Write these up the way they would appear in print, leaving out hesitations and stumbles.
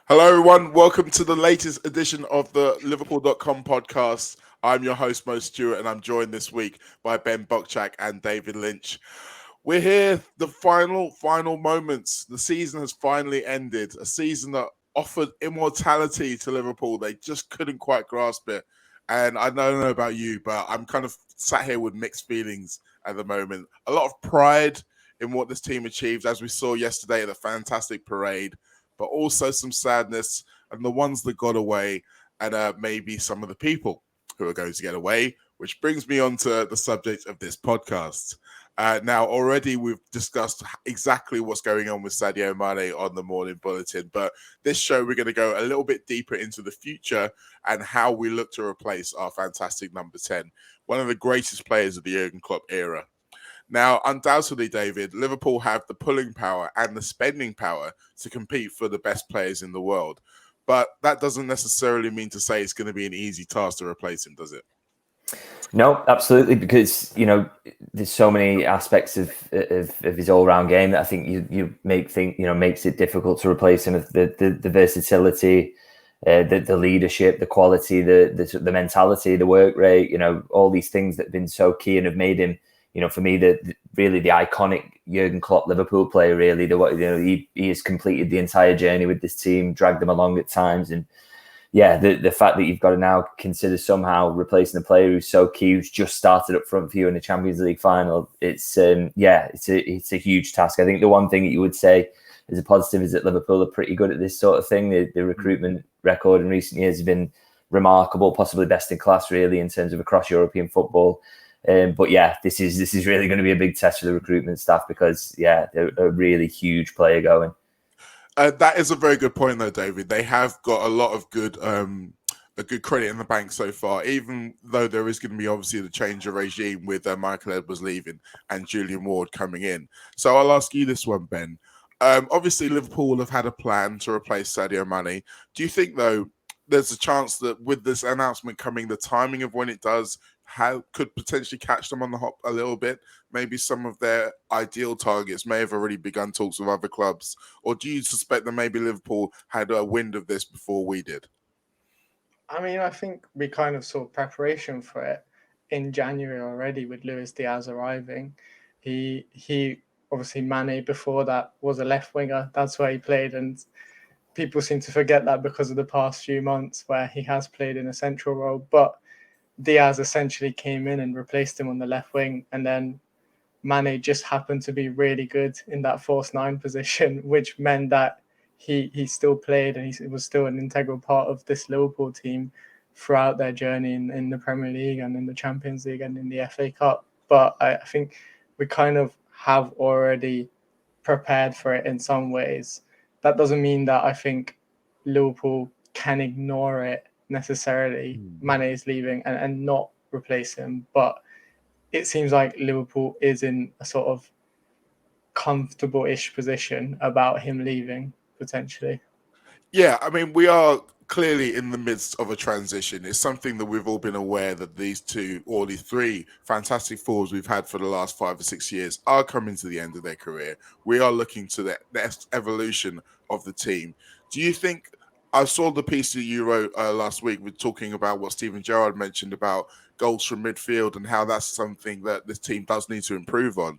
Hello, everyone. Welcome to the latest edition of the Liverpool.com podcast. I'm your host, Mo Stewart, and I'm joined this week by Ben Bocsak and David Lynch. We're here, the final moments. The season has finally ended. A season that offered immortality to Liverpool. They just couldn't quite grasp it. And I don't know about you, but I'm kind of sat here with mixed feelings at the moment. A lot of pride in what this team achieved, as we saw yesterday at the fantastic parade, but also some sadness and the ones that got away, and maybe some of the people who are going to get away, which brings me on to the subject of this podcast. Now, already we've discussed exactly what's going on with Sadio Mane on the morning bulletin, but this show we're going to go a little bit deeper into the future and how we look to replace our fantastic number 10, one of the greatest players of the Jurgen Klopp era. Now, undoubtedly, David, Liverpool have the pulling power and the spending power to compete for the best players in the world. But that doesn't necessarily mean to say it's going to be an easy task to replace him, does it? No, absolutely, because there's so many aspects of his all-round game that I think you makes it difficult to replace him. The versatility, the leadership, the quality, the mentality, the work rate, all these things that have been so key and have made him, for me, really the iconic Jurgen Klopp Liverpool player. Really, he has completed the entire journey with this team, dragged them along at times, and the fact that you've got to now consider somehow replacing a player who's so key, who's just started up front for you in the Champions League final, it's a huge task. I think the one thing that you would say is a positive is that Liverpool are pretty good at this sort of thing. The recruitment record in recent years has been remarkable, possibly best in class, really, in terms of across European football. This is really going to be a big test for the recruitment staff because, they're a really huge player going. That is a very good point, though, David. They have got a lot of a good credit in the bank so far, even though there is going to be obviously the change of regime with Michael Edwards leaving and Julian Ward coming in. So I'll ask you this one, Ben. Obviously, Liverpool will have had a plan to replace Sadio Mane. Do you think, though, there's a chance that with this announcement coming, the timing of when it does could potentially catch them on the hop a little bit? Maybe some of their ideal targets may have already begun talks with other clubs. Or do you suspect that maybe Liverpool had a wind of this before we did? I mean, I think we kind of saw preparation for it in January already with Luis Diaz arriving. He obviously Mane before that was a left winger. That's where he played, and people seem to forget that because of the past few months where he has played in a central role. But Diaz essentially came in and replaced him on the left wing, and then Mane just happened to be really good in that false nine position, which meant that he still played and he was still an integral part of this Liverpool team throughout their journey in the Premier League and in the Champions League and in the FA Cup. But I think we kind of have already prepared for it in some ways. That doesn't mean that I think Liverpool can ignore it necessarily. Mane is leaving and not replace him, but it seems like Liverpool is in a sort of comfortable-ish position about him leaving potentially. Yeah, I mean, we are clearly in the midst of a transition. It's something that we've all been aware that these two or these three fantastic forwards we've had for the last 5 or 6 years are coming to the end of their career. We are looking to the next evolution of the team. Do you think? I saw the piece that you wrote last week with talking about what Steven Gerrard mentioned about goals from midfield and how that's something that this team does need to improve on.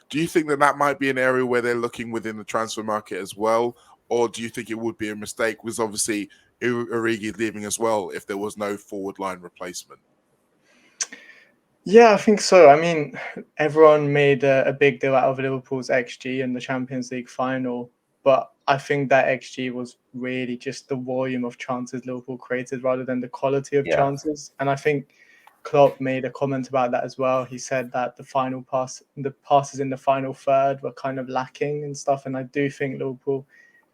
Do you think that that might be an area where they're looking within the transfer market as well? Or do you think it would be a mistake? Because obviously Origi leaving as well if there was no forward line replacement. Yeah, I think so. I mean, everyone made a big deal out of Liverpool's XG in the Champions League final, but I think that XG was really just the volume of chances Liverpool created rather than the quality of chances. And I think Klopp made a comment about that as well. He said that the passes in the final third were kind of lacking and stuff. And I do think Liverpool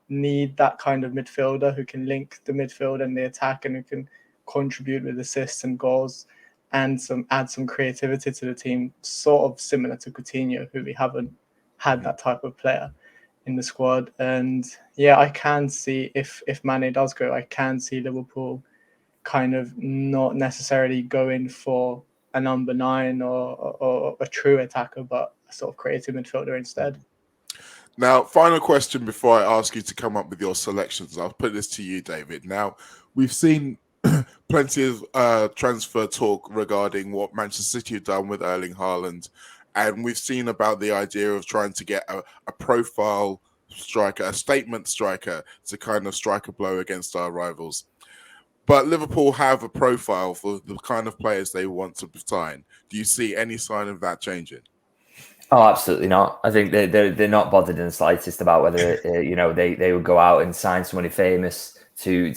need that kind of midfielder who can link the midfield and the attack and who can contribute with assists and goals and add some creativity to the team, sort of similar to Coutinho, who we haven't had that type of player in the squad. And yeah, I can see if Mane does go, I can see Liverpool kind of not necessarily going for a number 9 or a true attacker, but a sort of creative midfielder instead. Now, final question before I ask you to come up with your selections. I'll put this to you, David. Now, we've seen plenty of transfer talk regarding what Manchester City have done with Erling Haaland, and we've seen about the idea of trying to get a profile striker, a statement striker, to kind of strike a blow against our rivals. But Liverpool have a profile for the kind of players they want to sign. Do you see any sign of that changing? Oh, absolutely not. I think they're not bothered in the slightest about whether they would go out and sign somebody famous to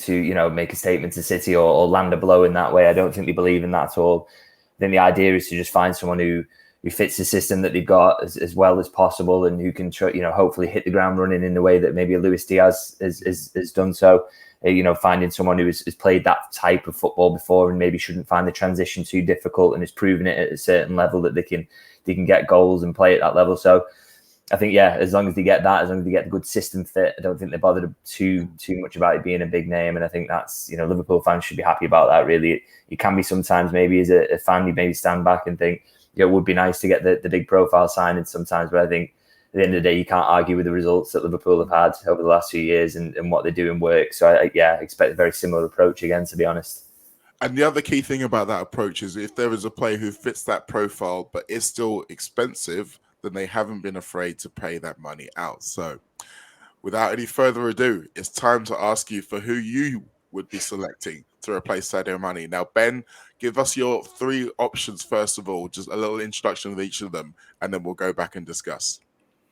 make a statement to City or land a blow in that way. I don't think they believe in that at all. I think the idea is to just find someone who fits the system that they've got as well as possible and who can hopefully hit the ground running in the way that maybe Luis Diaz has done so. Finding someone who has played that type of football before and maybe shouldn't find the transition too difficult and has proven it at a certain level that they can get goals and play at that level. So I think, as long as they get that, as long as they get a good system fit, I don't think they're bothered too much about it being a big name. And I think that's, Liverpool fans should be happy about that, really. It can be sometimes maybe as a fan, you maybe stand back and think, it would be nice to get the big profile signings sometimes, but I think at the end of the day, you can't argue with the results that Liverpool have had over the last few years and what they do in work. So I expect a very similar approach again, to be honest. And the other key thing about that approach is if there is a player who fits that profile but is still expensive, then they haven't been afraid to pay that money out. So without any further ado, it's time to ask you for who you would be selecting to replace Sadio Mane. Now, Ben, give us your three options first of all, just a little introduction of each of them, and then we'll go back and discuss.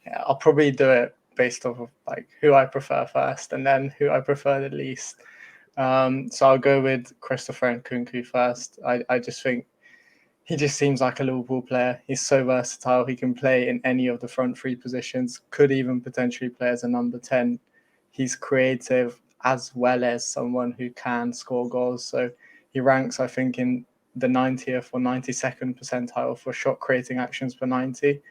Yeah, I'll probably do it based off of like who I prefer first and then who I prefer the least. So I'll go with Christopher Nkunku first. I just think he just seems like a Liverpool player. He's so versatile. He can play in any of the front three positions, could even potentially play as a number 10. He's creative as well as someone who can score goals. So he ranks, I think, in the 90th or 92nd percentile for shot creating actions per 90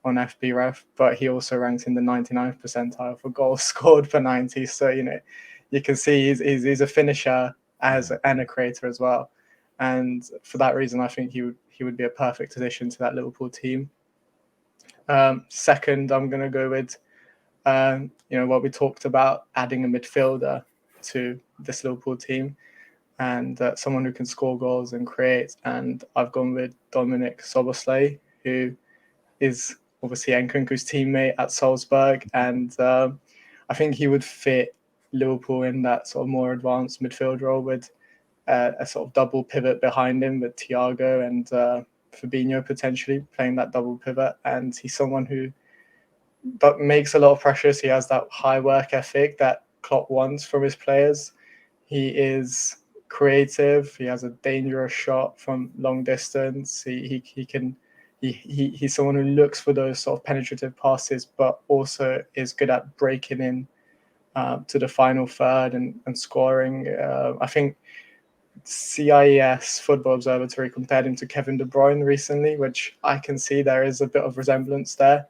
on FBref, but he also ranks in the 99th percentile for goals scored per 90. So, you can see he's a finisher and a creator as well. And for that reason, I think he would be a perfect addition to that Liverpool team. Second, I'm going to go with, what we talked about, adding a midfielder to this Liverpool team and someone who can score goals and create. And I've gone with Dominic Szoboszlai, who is obviously Nkunku's teammate at Salzburg. And I think he would fit Liverpool in that sort of more advanced midfield role with a sort of double pivot behind him with Thiago and Fabinho potentially playing that double pivot. And he's someone who makes a lot of pressures. He has that high work ethic that Klopp wants from his players. He is creative. He has a dangerous shot from long distance. He's someone who looks for those sort of penetrative passes, but also is good at breaking in to the final third and scoring. I think CIES Football Observatory compared him to Kevin De Bruyne recently, which I can see there is a bit of resemblance there.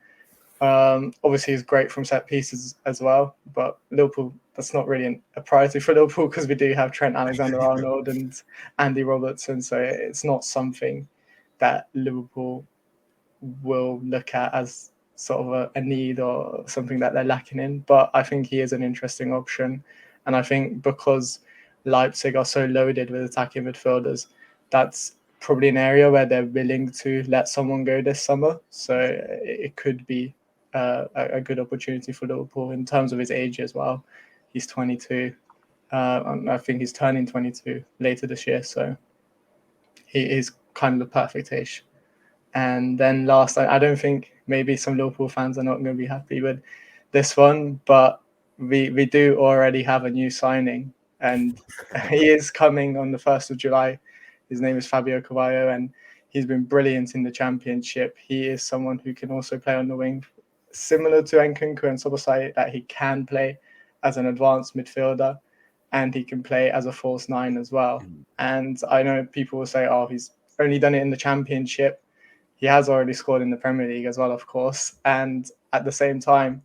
Obviously, he's great from set pieces as well, but Liverpool, that's not really a priority for Liverpool because we do have Trent Alexander-Arnold and Andy Robertson, so it's not something that Liverpool will look at as sort of a need or something that they're lacking in. But I think he is an interesting option. And I think because Leipzig are so loaded with attacking midfielders, that's probably an area where they're willing to let someone go this summer. So it could be a good opportunity for Liverpool in terms of his age as well. He's 22. I think he's turning 22 later this year. So he is kind of the perfect age. And then last, I don't think maybe some Liverpool fans are not going to be happy with this one, but we do already have a new signing, and he is coming on the 1st of July. His name is Fabio Cavallo, and he's been brilliant in the Championship. He is someone who can also play on the wing, similar to Nkunku and Szoboszlai, that he can play as an advanced midfielder, and he can play as a false nine as well. And I know people will say, oh, he's only done it in the Championship. He has already scored in the Premier League as well, of course. And at the same time,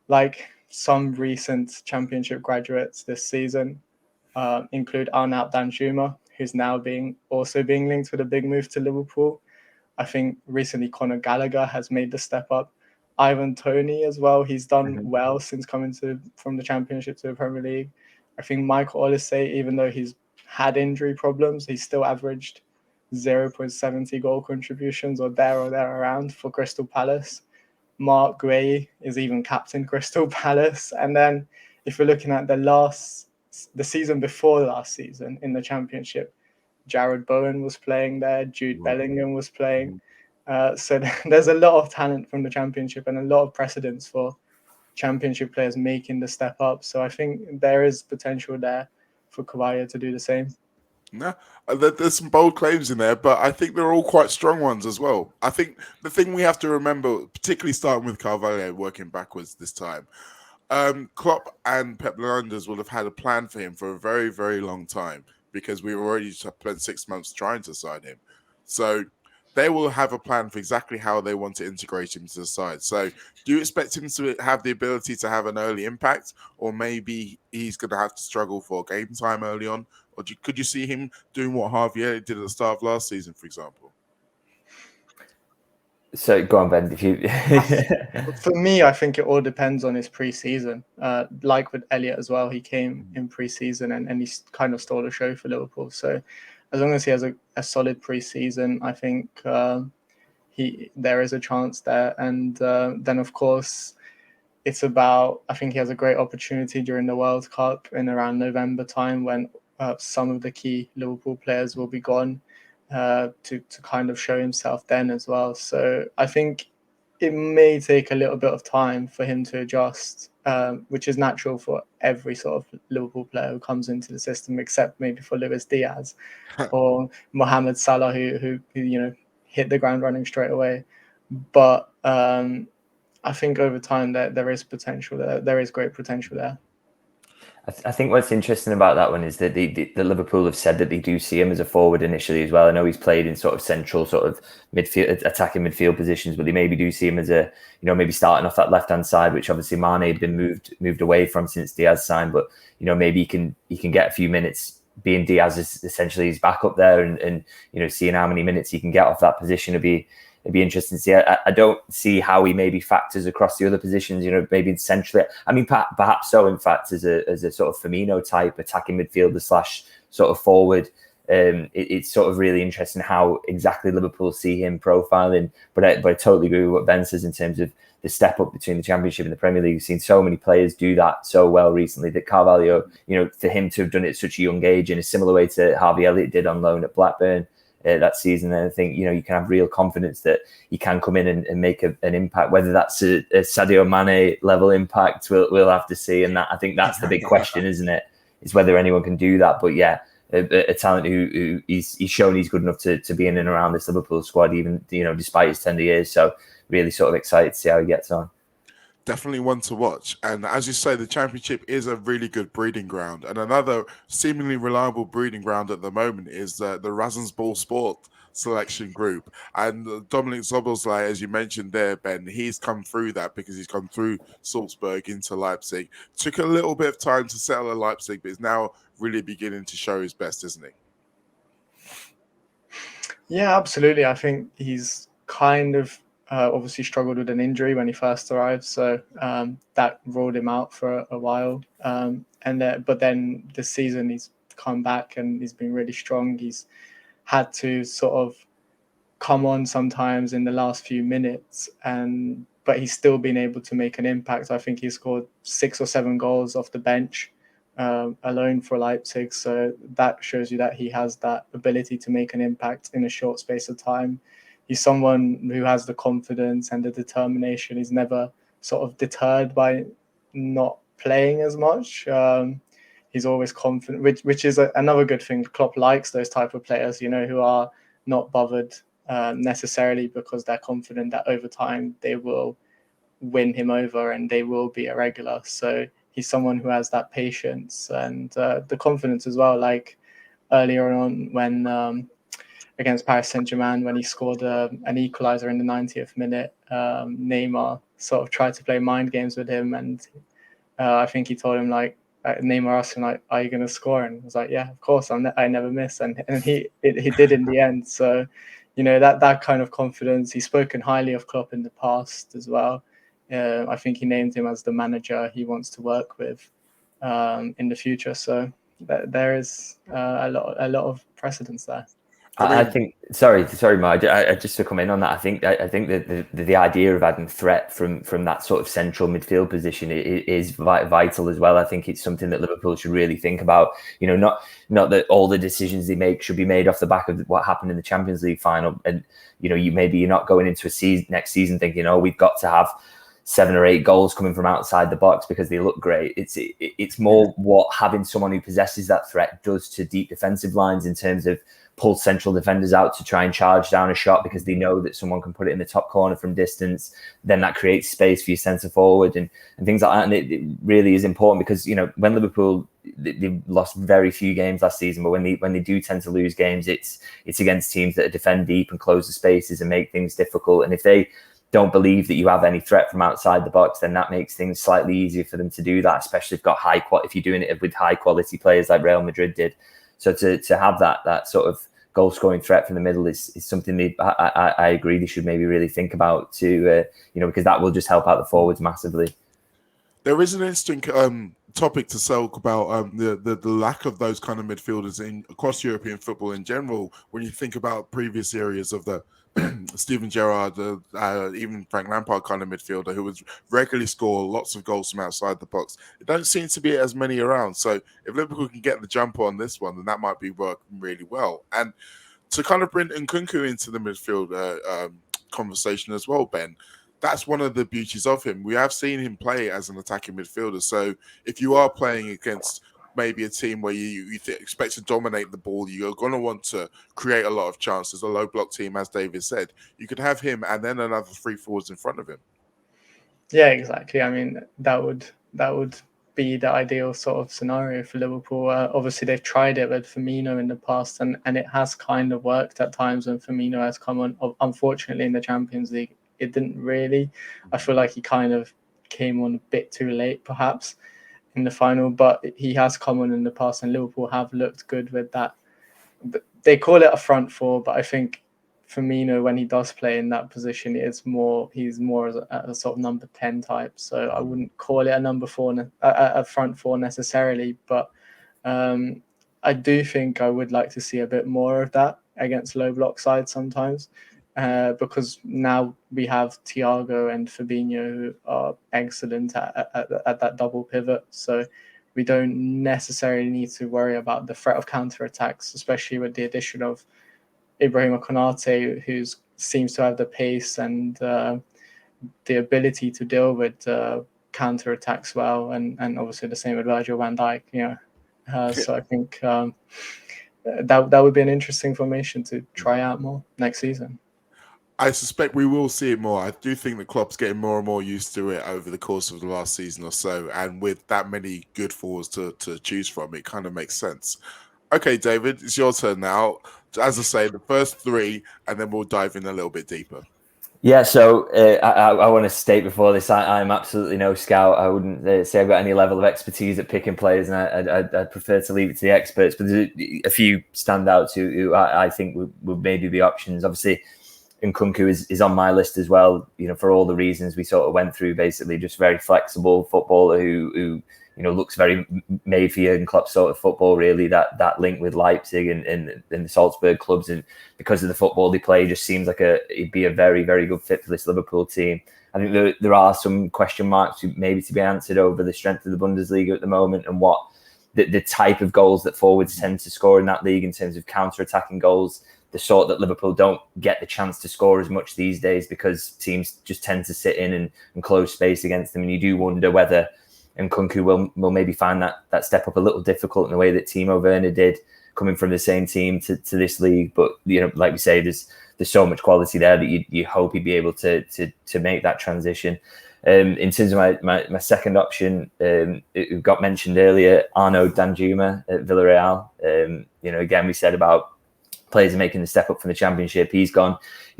like some recent Championship graduates this season include Arnaut Danjuma, who's now also being linked with a big move to Liverpool. I think recently Conor Gallagher has made the step up Ivan Toney as well. He's done well since coming from the Championship to the Premier League. I think Michael Olise, even though he's had injury problems, he's still averaged 0.70 goal contributions or there around for Crystal Palace. Mark Gray is even captain Crystal Palace. And then if you're looking at the season before last season in the Championship, Jared Bowen was playing there, Jude Bellingham was playing. So there's a lot of talent from the Championship and a lot of precedence for Championship players making the step up. So I think there is potential there for Cavallo to do the same. No, there's some bold claims in there, but I think they're all quite strong ones as well. I think the thing we have to remember, particularly starting with Carvalho, working backwards this time, Klopp and Pep Linders will have had a plan for him for a very, very long time because we've already spent 6 months trying to sign him. So they will have a plan for exactly how they want to integrate him to the side. So do you expect him to have the ability to have an early impact, or maybe he's going to have to struggle for game time early on? Or could you see him doing what Javier did at the start of last season, for example? So go on, Ben. If you For me, I think it all depends on his pre-season. Like with Elliott as well, he came in pre-season and he kind of stole the show for Liverpool. So as long as he has a solid pre-season, I think there is a chance there. And then of course, it's about, I think he has a great opportunity during the World Cup in around November time when some of the key Liverpool players will be gone to kind of show himself then as well. So I think it may take a little bit of time for him to adjust, which is natural for every sort of Liverpool player who comes into the system, except maybe for Luis Diaz or Mohamed Salah, who hit the ground running straight away. But I think over time there is potential there. There is great potential there. I think what's interesting about that one is that the Liverpool have said that they do see him as a forward initially as well. I know he's played in sort of central sort of midfield, attacking midfield positions, but they maybe do see him as a, maybe starting off that left-hand side, which obviously Mane had been moved away from since Diaz signed. But, maybe he can get a few minutes being Diaz is essentially his backup there and seeing how many minutes he can get off that position it'd be interesting to see. I don't see how he maybe factors across the other positions, maybe centrally. I mean, perhaps so, in fact, as a sort of Firmino type attacking midfielder / sort of forward. It's sort of really interesting how exactly Liverpool see him profiling. But I totally agree with what Ben says in terms of the step up between the Championship and the Premier League. We've seen so many players do that so well recently that Carvalho, for him to have done it at such a young age in a similar way to Harvey Elliott did on loan at Blackburn that season. And I think, you can have real confidence that he can come in and make an impact, whether that's a Sadio Mane level impact, we'll have to see. And I think that's the big question, isn't it? Is whether anyone can do that. But yeah, a talent who he's shown he's good enough to be in and around this Liverpool squad, even, despite his tender years. So really sort of excited to see how he gets on. Definitely one to watch. And as you say, the Championship is a really good breeding ground. And another seemingly reliable breeding ground at the moment is the Razensball Sport selection group. And Dominic Szoboszlai, as you mentioned there, Ben, he's come through that because he's come through Salzburg into Leipzig. Took a little bit of time to settle at Leipzig, but is now really beginning to show his best, isn't he? Yeah, absolutely. I think he's kind of obviously struggled with an injury when he first arrived, so that ruled him out for a while. But then this season he's come back and he's been really strong. He's had to sort of come on sometimes in the last few minutes, but he's still been able to make an impact. I think he scored 6 or 7 goals off the bench alone for Leipzig. So that shows you that he has that ability to make an impact in a short space of time. He's someone who has the confidence and the determination. He's never sort of deterred by not playing as much. He's always confident, which is another good thing. Klopp likes those type of players, who are not bothered necessarily because they're confident that over time they will win him over and they will be a regular. So he's someone who has that patience and the confidence as well. Like earlier on when against Paris Saint-Germain, when he scored an equaliser in the 90th minute, Neymar sort of tried to play mind games with him. And I think he told him, Neymar asked him, are you going to score? And he was like, yeah, of course, I never miss. And he did in the end. So, that kind of confidence. He's spoken highly of Klopp in the past as well. I think he named him as the manager he wants to work with in the future. So there is a lot of precedence there. I think. Sorry, Marge. I just to come in on that. I think that the idea of adding threat from that sort of central midfield position is vital as well. I think it's something that Liverpool should really think about. Not that all the decisions they make should be made off the back of what happened in the Champions League final, and you're not going into next season thinking, oh, we've got to have 7 or 8 goals coming from outside the box because they look great. It's more what having someone who possesses that threat does to deep defensive lines in terms of pull central defenders out to try and charge down a shot because they know that someone can put it in the top corner from distance. Then that creates space for your centre forward and things like that. And it really is important because, when Liverpool, they've lost very few games last season, but when they do tend to lose games, it's against teams that defend deep and close the spaces and make things difficult. And if they don't believe that you have any threat from outside the box, then that makes things slightly easier for them to do that, especially if you're doing it with high quality players like Real Madrid did. So to have that sort of goal scoring threat from the middle is something I agree they should maybe really think about because that will just help out the forwards massively. There is an interesting topic to talk about the lack of those kind of midfielders across European football in general. When you think about previous areas of the Steven Gerrard, even Frank Lampard kind of midfielder who would regularly score lots of goals from outside the box. It don't seem to be as many around. So if Liverpool can get the jump on this one, then that might be working really well. And to kind of bring Nkunku into the midfield conversation as well, Ben, that's one of the beauties of him. We have seen him play as an attacking midfielder. So if you are playing against maybe a team where you expect to dominate the ball, you're going to want to create a lot of chances, a low block team, as David said. You could have him and then another 3 forwards in front of him. Yeah, exactly. I mean, that would be the ideal sort of scenario for Liverpool. Obviously, they've tried it with Firmino in the past, and it has kind of worked at times when Firmino has come on. Unfortunately, in the Champions League, it didn't really. I feel like he kind of came on a bit too late, perhaps, in the final, but he has come on in the past, and Liverpool have looked good with that. They call it a front four, but I think Firmino, when he does play in that position, he's more as a sort of number 10 type. So I wouldn't call it a number 4, a front four necessarily, but I do think I would like to see a bit more of that against low block sides sometimes. Because now we have Thiago and Fabinho who are excellent at that double pivot. So we don't necessarily need to worry about the threat of counter-attacks, especially with the addition of Ibrahima Konate, who seems to have the pace and the ability to deal with counter-attacks well. And obviously the same with Virgil van Dijk. So I think that would be an interesting formation to try out more next season. I suspect we will see it more. I do think the Klopp's getting more and more used to it over the course of the last season or so. And with that many good forwards to choose from, it kind of makes sense. Okay, David, it's your turn now. As I say, the first 3, and then we'll dive in a little bit deeper. Yeah, so I want to state before this, I'm absolutely no scout. I wouldn't say I've got any level of expertise at picking players, and I'd prefer to leave it to the experts. But there's a few standouts who I think would maybe be options. Obviously, Nkunku is on my list as well, for all the reasons we sort of went through, basically just very flexible footballer who looks very made for Jurgen Klopp sort of football, really, that link with Leipzig and the Salzburg clubs. And because of the football they play, just seems like he'd be a very, very good fit for this Liverpool team. I think there are some question marks maybe to be answered over the strength of the Bundesliga at the moment and what the type of goals that forwards tend to score in that league in terms of counter-attacking goals, the sort that Liverpool don't get the chance to score as much these days because teams just tend to sit in and close space against them. And you do wonder whether Nkunku will maybe find that step up a little difficult in the way that Timo Werner did, coming from the same team to this league. But like we say, there's so much quality there that you hope he'd be able to make that transition. In terms of my second option, it got mentioned earlier, Arno Danjuma at Villarreal. Again, we said about players are making the step up from the Championship. He's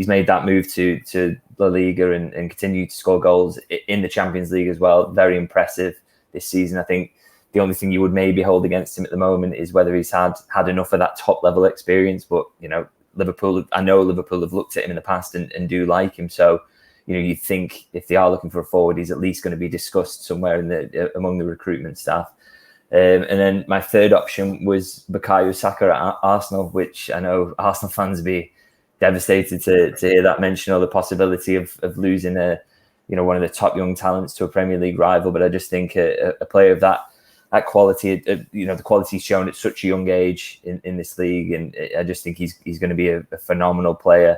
made that move to La Liga and continued to score goals in the Champions League as well. Very impressive this season. I think the only thing you would maybe hold against him at the moment is whether he's had enough of that top level experience. But Liverpool have looked at him in the past and do like him. So you think if they are looking for a forward, he's at least going to be discussed somewhere among the recruitment staff. And then my third option was Bukayo Saka at Arsenal, which I know Arsenal fans would be devastated to hear that mention, or the possibility of losing one of the top young talents to a Premier League rival. But I just think a player of that quality, the quality he's shown at such a young age in this league, and I just think he's going to be a phenomenal player.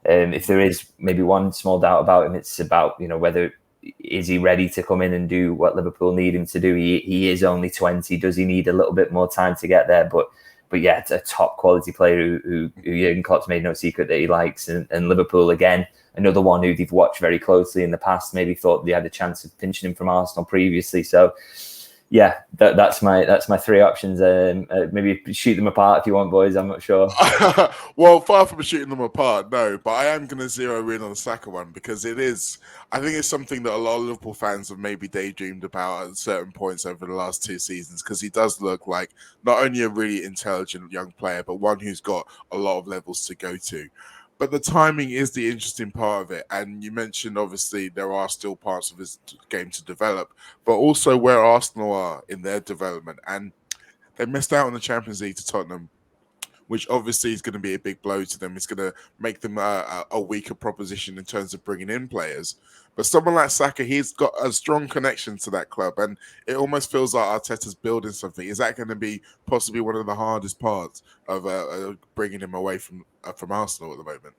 If there is maybe one small doubt about him, it's about whether is he ready to come in and do what Liverpool need him to do. He is only 20. Does he need a little bit more time to get there? But yeah, it's a top quality player who Jurgen Klopp's made no secret that he likes, and Liverpool again, another one who they've watched very closely in the past. Maybe thought they had a chance of pinching him from Arsenal previously. So yeah, that's my three options. Maybe shoot them apart if you want, boys. I'm not sure. Well, far from shooting them apart, no. But I am going to zero in on the Saka one, because I think it's something that a lot of Liverpool fans have maybe daydreamed about at certain points over the last 2 seasons, because he does look like not only a really intelligent young player, but one who's got a lot of levels to go to. But the timing is the interesting part of it. And you mentioned, obviously, there are still parts of his game to develop, but also where Arsenal are in their development. And they missed out on the Champions League to Tottenham, which obviously is going to be a big blow to them. It's going to make them a weaker proposition in terms of bringing in players. But someone like Saka, he's got a strong connection to that club, and it almost feels like Arteta's building something. Is that going to be possibly one of the hardest parts of bringing him away from Arsenal at the moment?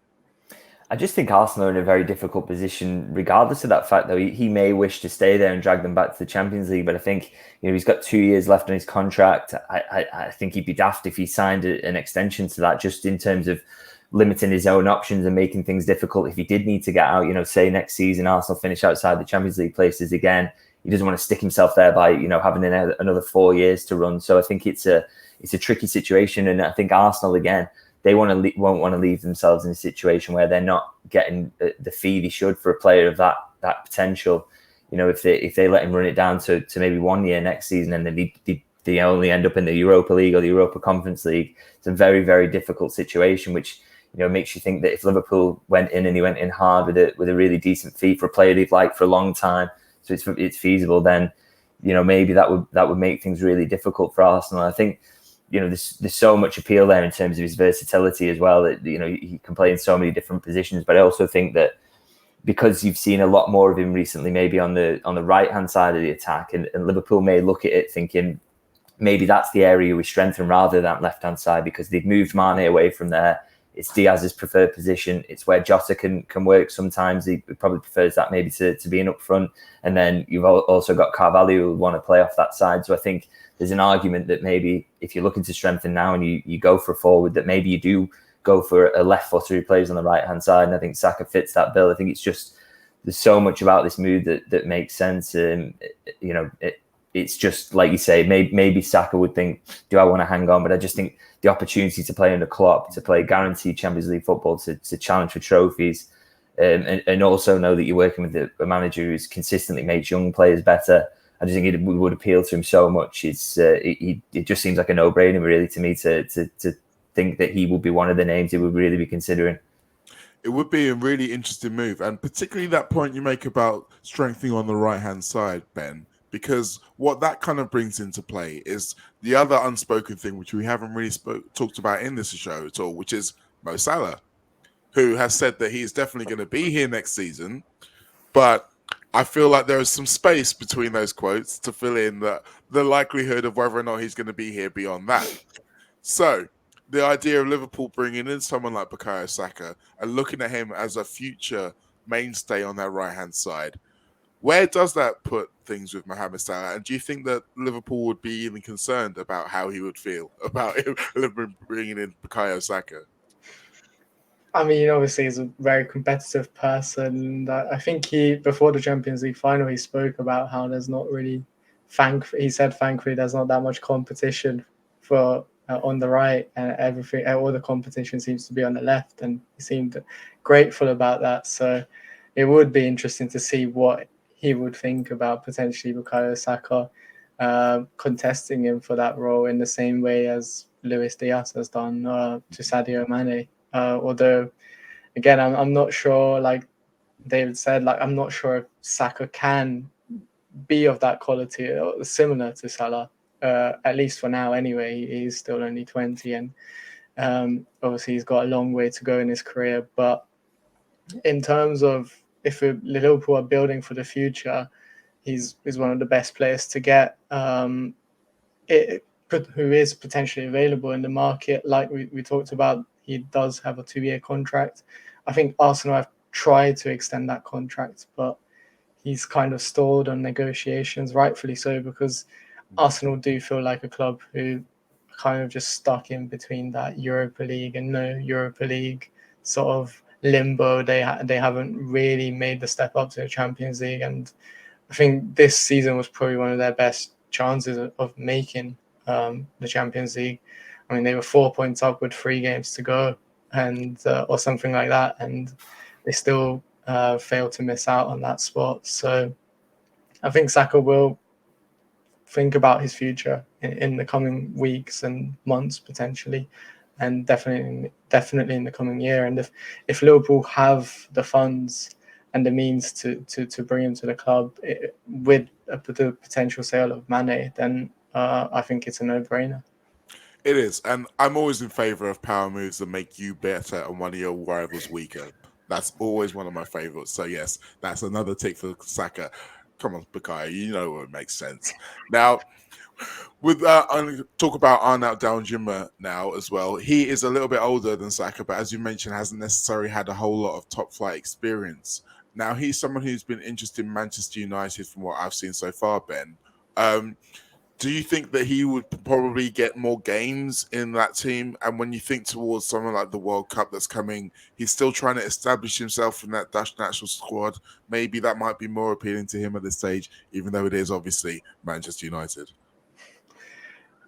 I just think Arsenal are in a very difficult position, regardless of that fact, though. He may wish to stay there and drag them back to the Champions League, but I think he's got 2 years left on his contract. I think he'd be daft if he signed an extension to that, just in terms of limiting his own options and making things difficult if he did need to get out. Say next season Arsenal finish outside the Champions League places again, he doesn't want to stick himself there by having another 4 years to run. So I think it's a tricky situation, and I think Arsenal again, they won't want to leave themselves in a situation where they're not getting the fee they should for a player of that potential. If they let him run it down to maybe 1 year next season, and then they only end up in the Europa League or the Europa Conference League, it's a very, very difficult situation, which makes you think that if Liverpool went in hard with a really decent fee for a player they've liked for a long time, so it's feasible, then maybe that would make things really difficult for Arsenal. I think there's so much appeal there in terms of his versatility as well, that he can play in so many different positions. But I also think that because you've seen a lot more of him recently, maybe on the right hand side of the attack, and Liverpool may look at it thinking maybe that's the area we strengthen rather than left hand side, because they've moved Mane away from there. It's Diaz's preferred position. It's where Jota can work sometimes. He probably prefers that maybe to being up front. And then you've also got Cavallo who want to play off that side. So I think there's an argument that maybe if you're looking to strengthen now and you go for a forward, that maybe you do go for a left footer who plays on the right hand side. And I think Saka fits that bill. I think it's just, there's so much about this move that makes sense. It's just like you say, maybe Saka would think, do I want to hang on? But I just think the opportunity to play under Klopp, to play guaranteed Champions League football, to challenge for trophies, and also know that you're working with a manager who's consistently makes young players better. I just think it would appeal to him so much. It just seems like a no-brainer, really, to me, to think that he would be one of the names he would really be considering. It would be a really interesting move, and particularly that point you make about strengthening on the right-hand side, Ben, because what that kind of brings into play is the other unspoken thing, which we haven't really talked about in this show at all, which is Mo Salah, who has said that he's definitely going to be here next season, but I feel like there is some space between those quotes to fill in the likelihood of whether or not he's going to be here beyond that. So the idea of Liverpool bringing in someone like Bukayo Saka and looking at him as a future mainstay on that right-hand side, where does that put things with Mohamed Salah? And do you think that Liverpool would be even concerned about how he would feel about him bringing in Bukayo Saka? I mean, obviously, he's a very competitive person. I think before the Champions League final, he spoke about how there's not really, he said, thankfully, there's not that much competition for on the right, and everything, all the competition seems to be on the left, and he seemed grateful about that. So it would be interesting to see what he would think about potentially Bukayo Saka contesting him for that role in the same way as Luis Diaz has done to Sadio Mane. Although, again, I'm not sure. Like, David said, like, I'm not sure if Saka can be of that quality, or similar to Salah, at least for now anyway. He's still only 20, and obviously he's got a long way to go in his career. But in terms of if Liverpool are building for the future, he's one of the best players to get, who is potentially available in the market. Like we talked about, he does have a 2-year contract. I think Arsenal have tried to extend that contract, but he's kind of stalled on negotiations, rightfully so, because Arsenal do feel like a club who are kind of just stuck in between that Europa League and no Europa League sort of limbo. They haven't really made the step up to the Champions League, and I think this season was probably one of their best chances of making the Champions League. I mean, they were 4 points up with 3 games to go, and or something like that, and they still failed to miss out on that spot. So I think Saka will think about his future in the coming weeks and months potentially, and definitely in the coming year. And if Liverpool have the funds and the means to bring him to the club with the potential sale of Mane, then I think it's a no-brainer. It is, and I'm always in favor of power moves that make you better and one of your rivals weaker. That's always one of my favorites. So yes, that's another tick for Saka. Come on, Bukayo, you know it makes sense. Now, with talk about Arnaut Danjuma now as well. He is a little bit older than Saka, but as you mentioned, hasn't necessarily had a whole lot of top flight experience. Now he's someone who's been interested in Manchester United from what I've seen so far, Ben. Do you think that he would probably get more games in that team? And when you think towards someone like the World Cup that's coming, he's still trying to establish himself in that Dutch national squad. Maybe that might be more appealing to him at this stage, even though it is obviously Manchester United.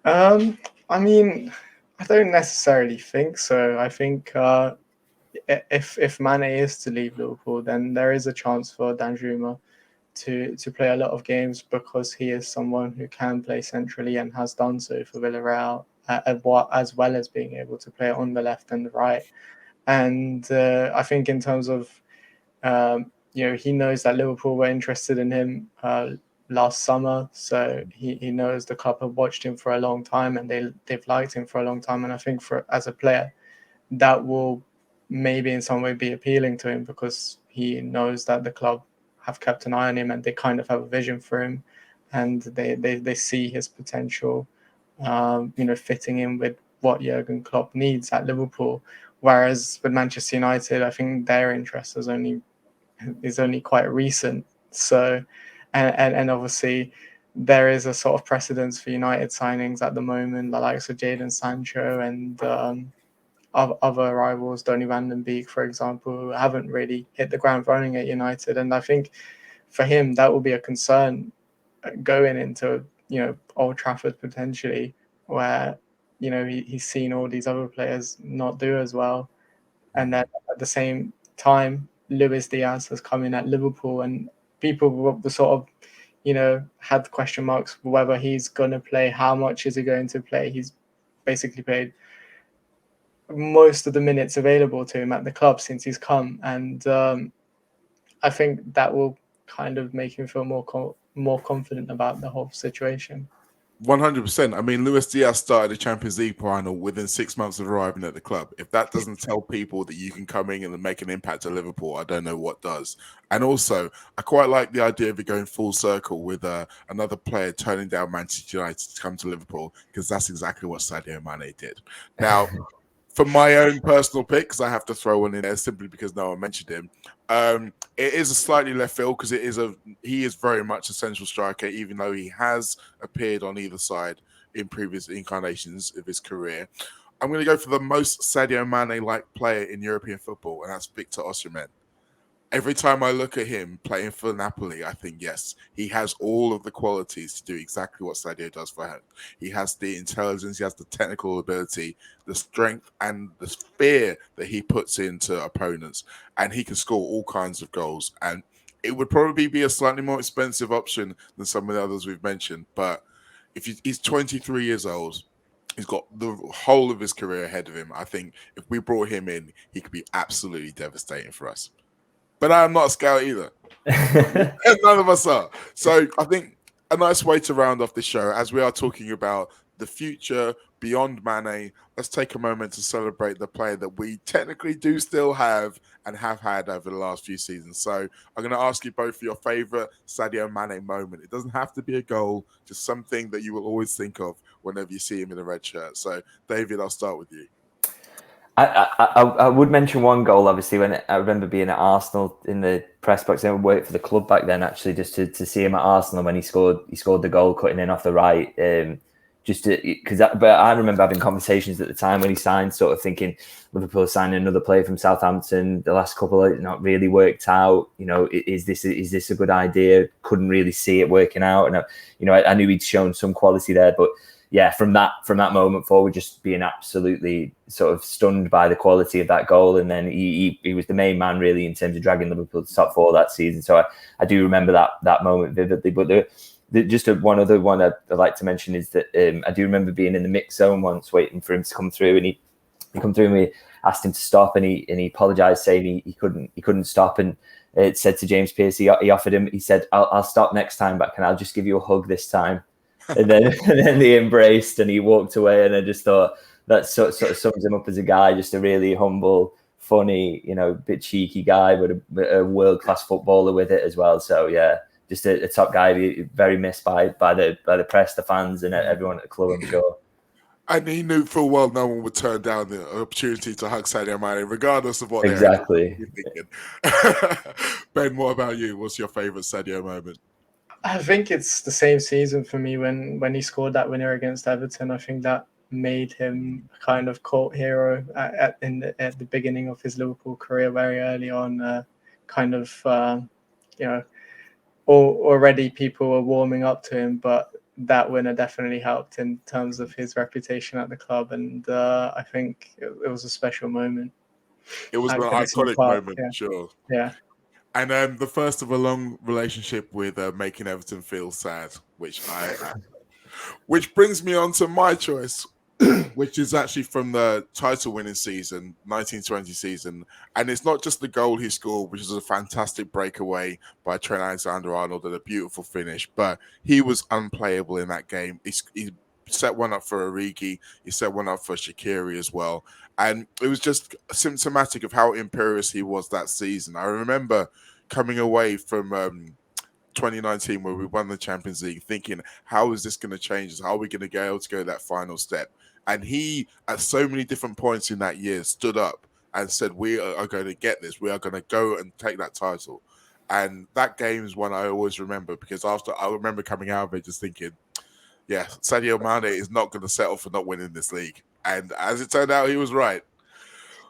I mean, I don't necessarily think so. I think if Mane is to leave Liverpool, then there is a chance for Danjuma to play a lot of games, because he is someone who can play centrally and has done so for Villarreal, as well as being able to play on the left and the right. And I think in terms of, he knows that Liverpool were interested in him last summer, so he knows the club have watched him for a long time, and they've liked him for a long time. And I think as a player, that will maybe in some way be appealing to him, because he knows that the club have kept an eye on him and they kind of have a vision for him, and they see his potential, fitting in with what Jurgen Klopp needs at Liverpool. Whereas with Manchester United, I think their interest is only quite recent. So, and obviously there is a sort of precedence for United signings at the moment, the likes of Jadon Sancho and other rivals, Donny van den Beek, for example, who haven't really hit the ground running at United. And I think for him, that will be a concern going into, Old Trafford potentially, where, he's seen all these other players not do as well. And then at the same time, Luis Diaz has come in at Liverpool, and people were sort of, had question marks whether he's going to play, how much is he going to play. He's basically played most of the minutes available to him at the club since he's come, and I think that will kind of make him feel more confident about the whole situation. 100%. I mean, Luis Diaz started the Champions League final within 6 months of arriving at the club. If that doesn't tell people that you can come in and make an impact at Liverpool, I don't know what does. And also, I quite like the idea of it going full circle with another player turning down Manchester United to come to Liverpool, because that's exactly what Sadio Mane did. Now, for my own personal pick, because I have to throw one in there simply because no one mentioned him. It is a slightly left field, because he is very much a central striker, even though he has appeared on either side in previous incarnations of his career. I'm going to go for the most Sadio Mane-like player in European football, and that's Victor Osimhen. Every time I look at him playing for Napoli, I think, yes, he has all of the qualities to do exactly what Sadio does for him. He has the intelligence, he has the technical ability, the strength, and the fear that he puts into opponents, and he can score all kinds of goals. And it would probably be a slightly more expensive option than some of the others we've mentioned. But he's 23 years old, he's got the whole of his career ahead of him. I think if we brought him in, he could be absolutely devastating for us. but I am not a scout either. None of us are. So I think a nice way to round off the show, as we are talking about the future beyond Mane, let's take a moment to celebrate the player that we technically do still have and have had over the last few seasons. So I'm going to ask you both for your favorite Sadio Mane moment. It doesn't have to be a goal, just something that you will always think of whenever you see him in a red shirt. So David, I'll start with you. I would mention one goal, obviously, when I remember being at Arsenal in the press box. I worked for the club back then, actually, just to see him at Arsenal when he scored the goal, cutting in off the right. But I remember having conversations at the time when he signed, sort of thinking Liverpool signing another player from Southampton. The last couple of not really worked out. Is this a good idea? Couldn't really see it working out, and I knew he'd shown some quality there, but. Yeah, from that moment forward, just being absolutely sort of stunned by the quality of that goal, and then he was the main man really in terms of dragging Liverpool to top four that season. So I do remember that moment vividly. But one other one I'd like to mention is that I do remember being in the mix zone once, waiting for him to come through, and he come through, and we asked him to stop, and he apologised, saying he couldn't stop, and it said to James Pearce, he offered him, he said, I'll stop next time, but I'll just give you a hug this time. And then they embraced, and he walked away, and I just thought that sort of sums him up as a guy, just a really humble, funny, bit cheeky guy, but a world-class footballer with it as well. So yeah, just a top guy, very missed by the press, the fans, and everyone at the club, I'm sure. And he knew full well no one would turn down the opportunity to hug Sadio Mane, regardless of what exactly. they're thinking. Ben, what about you? What's your favourite Sadio moment? I think it's the same season for me when he scored that winner against Everton. I think that made him a kind of cult hero at the beginning of his Liverpool career, very early on. Already people were warming up to him, but that winner definitely helped in terms of his reputation at the club, and I think it was a special moment. It was an iconic moment, sure. Yeah. And the first of a long relationship with making Everton feel sad, which brings me on to my choice, which is actually from the title-winning season, 1920 season. And it's not just the goal he scored, which is a fantastic breakaway by Trent Alexander-Arnold and a beautiful finish, but he was unplayable in that game. He set one up for Origi, he set one up for Shaqiri as well. And it was just symptomatic of how imperious he was that season. I remember coming away from 2019 where we won the Champions League thinking, how is this going to change us? How are we going to be able to go that final step? And he, at so many different points in that year, stood up and said, we are going to get this. We are going to go and take that title. And that game is one I always remember, because after I remember coming out of it just thinking, yeah, Sadio Mane is not going to settle for not winning this league. And as it turned out, he was right.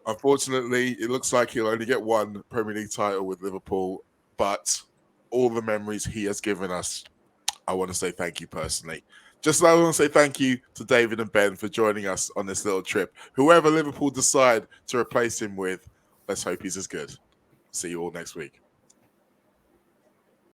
Unfortunately, it looks like he'll only get one Premier League title with Liverpool, but all the memories he has given us, I want to say thank you personally. Just I want to say thank you to David and Ben for joining us on this little trip. Whoever Liverpool decide to replace him with, let's hope he's as good. See you all next week.